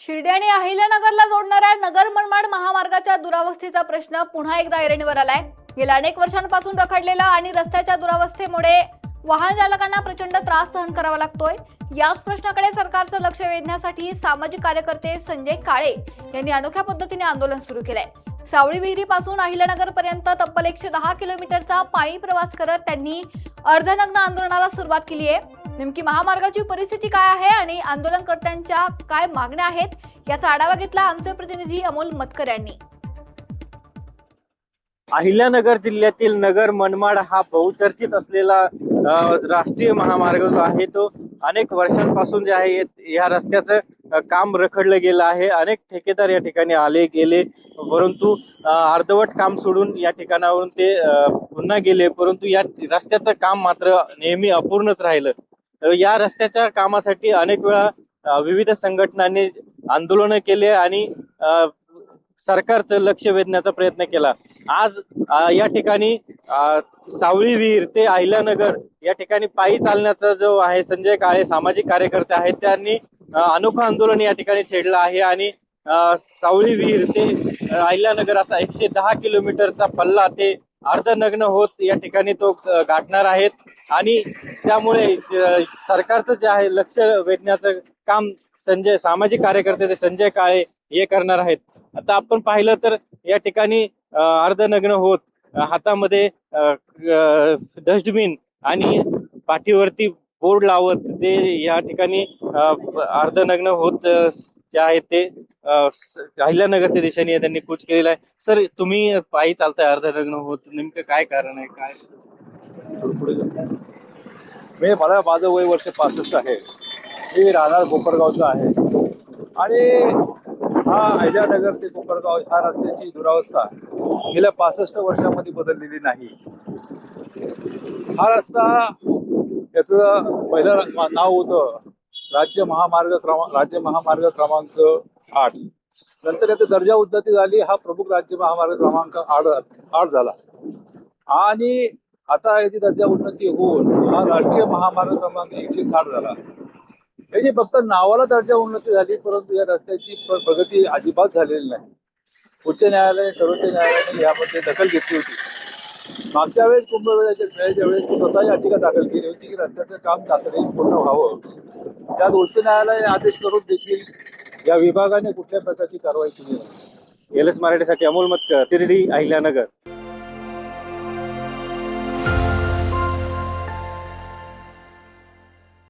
शिर्डी आणि अहिल्यानगरला जोडणाऱ्या नगर मनमाड महामार्गाच्या दुरावस्थेचा प्रश्न पुन्हा एकदा ऐरणीवर आलाय। गेल्या अनेक वर्षांपासून रखडलेला आणि रस्त्याच्या दुरावस्थेमुळे वाहन चालकांना प्रचंड त्रास सहन करावा लागतोय। याच प्रश्नाकडे सरकारचं लक्ष वेधण्यासाठी सामाजिक कार्यकर्ते संजय काळे यांनी अनोख्या पद्धतीने आंदोलन सुरू केलंय। सावळी विहिरीपासून अहिल्यानगर पर्यंत तब्बल 110 किलोमीटरचा पायी प्रवास करत त्यांनी अर्धनग्न आंदोलनाला सुरुवात केली आहे। नेमकी महामार्गाची परिस्थिती काय आहे आणि आंदोलनकर्त्यांच्या काय मागण्या आहेत याचा आढावा घेतला आमचे प्रतिनिधी अमोल मतकर यांनी। अहिल्यानगर जिल्ह्यातील नगर मनमाड हा बहुचर्चित असलेला राष्ट्रीय महामार्ग जो आहे तो अनेक वर्षांपासून जे आहे या रस्त्याचं काम रखडलं गेलं आहे। अनेक ठेकेदार या ठिकाणी आले गेले, परंतु अर्धवट काम सोडून या ठिकाणावरून ते पुन्हा गेले, परंतु या रस्त्याचं काम मात्र नेहमी अपूर्णच राहिलं। या रस्त्याच्या कामासाठी अनेक वेळा विविध संघटनांनी आंदोलनं केले आणि सरकारचं लक्ष वेधण्याचा प्रयत्न केला। आज या ठिकाणी सावळी विहीर ते अहिल्यानगर या ठिकाणी पायी चालण्याचा जो आहे संजय काळे सामाजिक कार्यकर्ते आहेत त्यांनी अनोखं आंदोलन या ठिकाणी छेडलं आहे आणि सावळी विहीर ते अहिल्यानगर असा 110 किलोमीटरचा पल्ला ते अर्धनग्न होत या ठिकाणी तो गाठणार आहेत आणि त्यामुळे सरकारचं जे आहे लक्ष वेधण्याचं काम सामाजिक कार्यकर्ते संजय काळे हे करणार आहेत। आता आपण पाहिलं तर या ठिकाणी अर्धनग्न होत हातामध्ये डस्टबिन आणि पाठीवरती बोर्ड लावत ते या ठिकाणी अर्धनग्न होत जे आहे ते अहिल्यानगरच्या दिशेने त्यांनी कूच केलेला आहे। सर, तुम्ही पायी चालताय अर्धनग्न होत, नेमकं काय कारण आहे? काय माझं वय वर्ष 65 आहे। मी राहणार कोपरगावचा आहे आणि हा अहिल्यानगर ते कोपरगाव ह्या रस्त्याची दुरावस्था गेल्या 65 वर्षामध्ये बदललेली नाही। हा रस्ता याचं पहिलं नाव होतं राज्य महामार्ग क्रमांक 8। नंतर याचा दर्जा उन्नती झाली, हा प्रमुख राज्य महामार्ग क्रमांक 8 झाला आणि आता याची दर्जा उन्नती होऊन हा राष्ट्रीय महामार्ग क्रमांक 160 झाला। याची फक्त नावाला दर्जा उन्नती झाली, परंतु या रस्त्याची प्रगती अजिबात झालेली नाही। उच्च न्यायालयाने सर्वोच्च न्यायालयाने यामध्ये दखल घेतली होती। मागच्या वेळेस कुंभमेळ्याच्या वेळेस स्वतः याचिका दाखल केली होती की रस्त्याचं काम तातडीने पूर्ण व्हावं। त्यात उच्च न्यायालयाने आदेश करून देखील या विभागाने कुठल्या प्रकारची कारवाई केली नाही। LS मराठीसाठी अमोल मतकर, शिर्डी, अहिल्यानगर।